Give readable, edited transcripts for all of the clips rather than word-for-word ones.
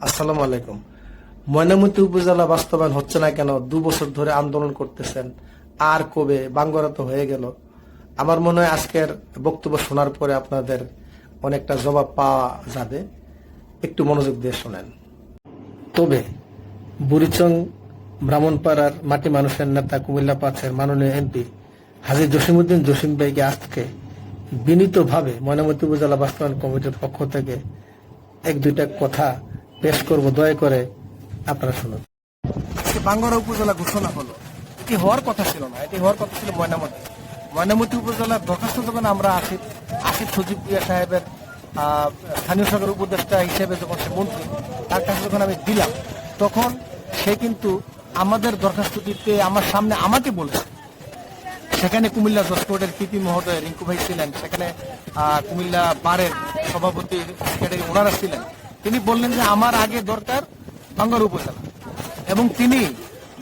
আসসালামু আলাইকুম। ময়নামতি উপজেলা বাস্তবায়ন হচ্ছে না কেন? 2 বছর ধরে আন্দোলন করতেছেন, আর কবে? বাঙ্গরা তো হয়ে গেল। আমার মনে হয় আজকের বক্তব্য শোনার পরে আপনাদের অনেকটা জবাব পাওয়া যাবে। একটু মনোযোগ দিয়ে শোনেন। তবে বুড়িচং ব্রাহ্মণপাড়ার মাটি মানুষের নেতা, কুমিল্লা 5-এর মাননীয় এমপি হাজী জসিমউদ্দিন জসিম ভাইকে আজকে বিনীতভাবে ময়নামতি উপজেলা বাস্তবায়ন কমিটির পক্ষ থেকে 1-2টা কথা পেশ করব, দয়া করে আপনারা শুনুন। আজকে বাঙ্গরা উপজেলা ঘোষণা হলো। এটি হওয়ার কথা ছিল না, এটি হওয়ার কথা ছিল ময়নামতি উপজেলার দরখাস্ত যখন আমরা আসিফ সজীব ভুঁইয়া সাহেবের স্থানীয় সরকার উপদেষ্টা হিসেবে যখন সে মন্ত্রী, তার কাছে যখন আমি দিলাম, তখন সে কিন্তু আমাদের দরখাস্ত দিতে আমার সামনে আমাকে বলেছে। সেখানে কুমিল্লা জজকোর্টের পিপি মহোদয় রিঙ্কু ভাই ছিলেন, সেখানে কুমিল্লা বারের সভাপতি সেক্রেটারি ওনারা ছিলেন। তিনি বললেন যে আমার আগে দরকার বাঙ্গরা উপজেলা, এবং তিনি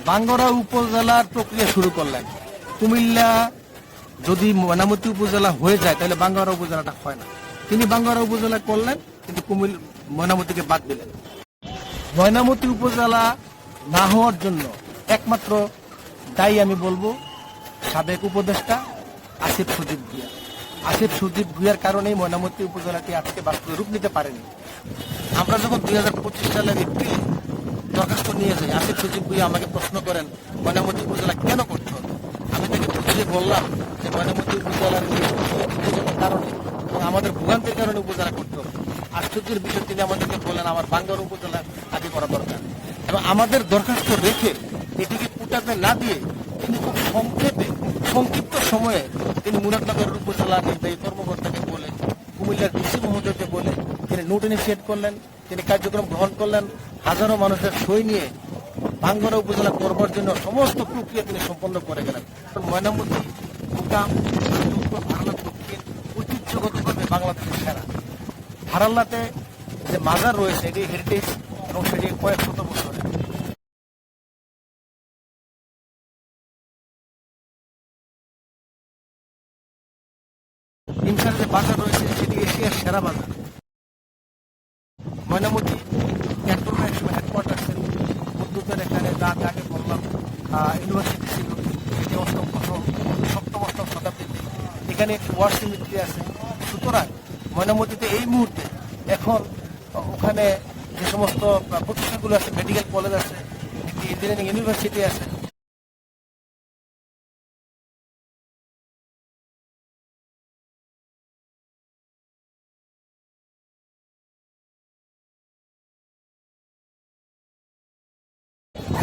বাঙ্গরা উপজেলার প্রক্রিয়া শুরু করলেন। কুমিল্লা যদি ময়নামতি উপজেলা হয়ে যায় তাহলে বাঙ্গরা উপজেলাটা হয় না। তিনি বাঙ্গরা উপজেলা করলেন, কিন্তু ময়নামতিকে বাদ দিলেন। ময়নামতি উপজেলা না হওয়ার জন্য একমাত্র দায়ী আমি বলবো সাবেক উপদেষ্টা আসিফ সজীব ভুঁইয়া। আসিফ সজীব ভুঁইয়ার কারণেই ময়নামতি উপজেলাটি আজকে বাস্তবে রূপ নিতে পারেনি। আমরা যখন 2025 সালের এপ্রিলে দরখাস্ত নিয়ে যাই, আসিফ সজীব ভুঁইয়া আমাকে প্রশ্ন করেন ময়নামতি উপজেলা কেন করতে হবে। আমি তাকে বুঝিয়ে বললাম যে ময়নামতি উপজেলার কারণে এবং আমাদের ভোগান্তির কারণে উপজেলা করতে হবে। আশ্চর্যের বিষয়, তিনি আমাদেরকে বললেন আমার বাঙ্গরা উপজেলা আগে করা দরকার, এবং আমাদের দরখাস্ত রেখে এটিকে পুটাতে না দিয়ে তিনি খুব সংক্ষিপ্ত সময়ে তিনি মুরাদনগর উপজেলা নির্বাহী কর্মকর্তাকে বলে, কুমিল্লার ডিসি মহোদয়কে বলে তিনি নোট ইনিশিয়েট করলেন, তিনি কার্যক্রম গ্রহণ করলেন। হাজারো মানুষের সই নিয়ে বাঙ্গরা উপজেলা করবার জন্য সমস্ত প্রক্রিয়া তিনি সম্পন্ন করে গেলেন। ময়নামতি মোকাম ভারত দক্ষিণ ঐতিহ্যগতভাবে বাংলাদেশের সেরা। ভারাল্লাতে যে মাজার রয়েছে এটি হেরিটেজ, এবং সেটি কয়েক শত বছরের। হিমসার যে বাজার রয়েছে সেটি এশিয়ার সেরা বাজার। ময়নামতি একসময় হেডকোয়ার্টার উদ্যোগের এখানে যা আগে বললাম ইউনিভার্সিটি ছিল, এটি সপ্তম অষ্টম শতাব্দীতে এখানে একটি ওয়ার সিমিট্রি আছে। সুতরাং ময়নামতিতে এই মুহূর্তে এখন ওখানে যে সমস্ত প্রতিষ্ঠানগুলো আছে, মেডিকেল কলেজ আছে, একটি ইঞ্জিনিয়ারিং ইউনিভার্সিটি আছে।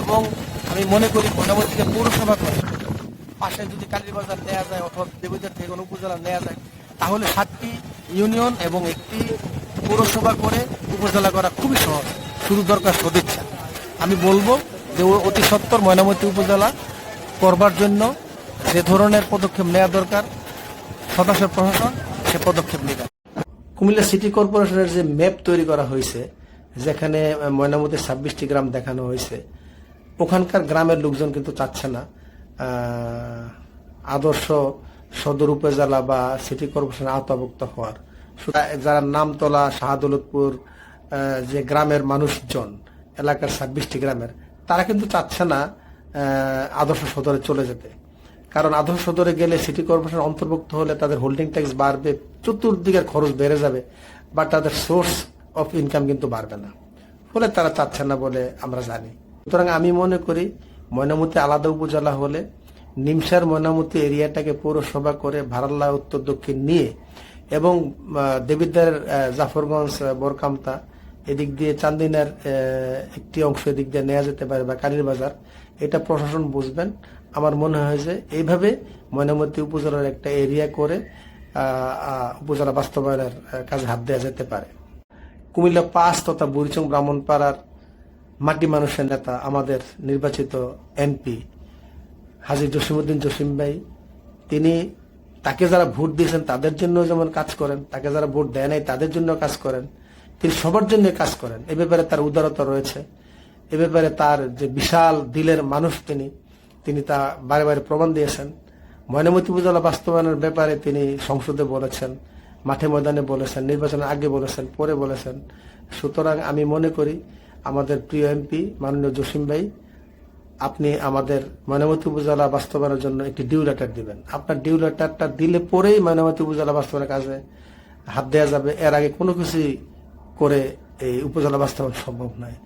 এবং আমি মনে করি ময়নামতিকে পৌরসভা করে পাশে যদি কালীবাজার নেওয়া যায় অথবা দেবীদের থেকে কোনো উপজেলা নেওয়া যায়, তাহলে 7টি ইউনিয়ন এবং একটি পৌরসভা করে উপজেলা করা খুবই সহজ। শুরু দরকার সদিচ্ছা। আমি বলবো যে অতি সত্বর ময়নামতি উপজেলা করবার জন্য যে ধরনের পদক্ষেপ নেওয়া দরকার সদস্য প্রশাসন সে পদক্ষেপ নেবে। কুমিল্লা সিটি কর্পোরেশনের যে ম্যাপ তৈরি করা হয়েছে, যেখানে ময়নামতির 26টি গ্রাম দেখানো হয়েছে, ওখানকার গ্রামের লোকজন কিন্তু চাচ্ছে না আদর্শ সদর উপজেলা বা সিটি কর্পোরেশনের আওতাভুক্ত হওয়ার। যারা নামতলা, শাহাদৌলতপুর যে গ্রামের মানুষজন, এলাকার 26টি গ্রামের, তারা কিন্তু চাচ্ছে না আদর্শ সদরে চলে যেতে। কারণ আদর্শ সদরে গেলে সিটি কর্পোরেশন অন্তর্ভুক্ত হলে তাদের হোল্ডিং ট্যাক্স বাড়বে, চতুর্দিকের খরচ বেড়ে যাবে, বাট তাদের সোর্স অফ ইনকাম কিন্তু বাড়বে না। ফলে তারা চাচ্ছে না বলে আমরা জানি। সুতরাং আমি মনে করি ময়নামতি আলাদা উপজেলা হলে নিমসার ময়নামতি এরিয়াটাকে পৌরসভা করে ভারাল্লা উত্তর দক্ষিণ নিয়ে, এবং দেবিদ্বার জাফরগঞ্জ বরকামতা এদিক দিয়ে চান্দিনার একটি অংশ এদিক দিয়ে নেওয়া যেতে পারে, বা কালীর বাজার, এটা প্রশাসন বুঝবেন। আমার মনে হয় যে এইভাবে ময়নামতি উপজেলার একটা এরিয়া করে উপজেলা বাস্তবায়নের কাজে হাত দেওয়া যেতে পারে। কুমিল্লা 5 তথা বুড়িচং ব্রাহ্মণপাড়ার মাটি মানুষের নেতা, আমাদের নির্বাচিত এমপি হাজী জসিমউদ্দিন জসিম ভাই, তিনি তাকে যারা ভোট দিয়েছেন তাদের জন্য যেমন কাজ করেন, তাকে যারা ভোট দেয় নাই তাদের জন্য কাজ করেন, তিনি সবার জন্য কাজ করেন। এ ব্যাপারে তার উদারতা রয়েছে, এ ব্যাপারে তার যে বিশাল দিলের মানুষ তিনি তা বারে বারে প্রমাণ দিয়েছেন। ময়নামতি উপজেলা বাস্তবায়নের ব্যাপারে তিনি সংসদে বলেছেন, মাঠে ময়দানে বলেছেন, নির্বাচনের আগে বলেছেন, পরে বলেছেন। সুতরাং আমি মনে করি আমাদের প্রিয় এমপি মাননীয় জসিম ভাই, আপনি আমাদের ময়নামতি উপজেলা বাস্তবায়নের জন্য একটি ডিউ লেটার দিবেন। আপনার ডিউ লেটারটা দিলে পরেই ময়নামতি উপজেলা বাস্তবায়নের কাজে হাত দেওয়া যাবে। এর আগে কোনো কিছু করে এই উপজেলা বাস্তবায়ন সম্ভব নয়।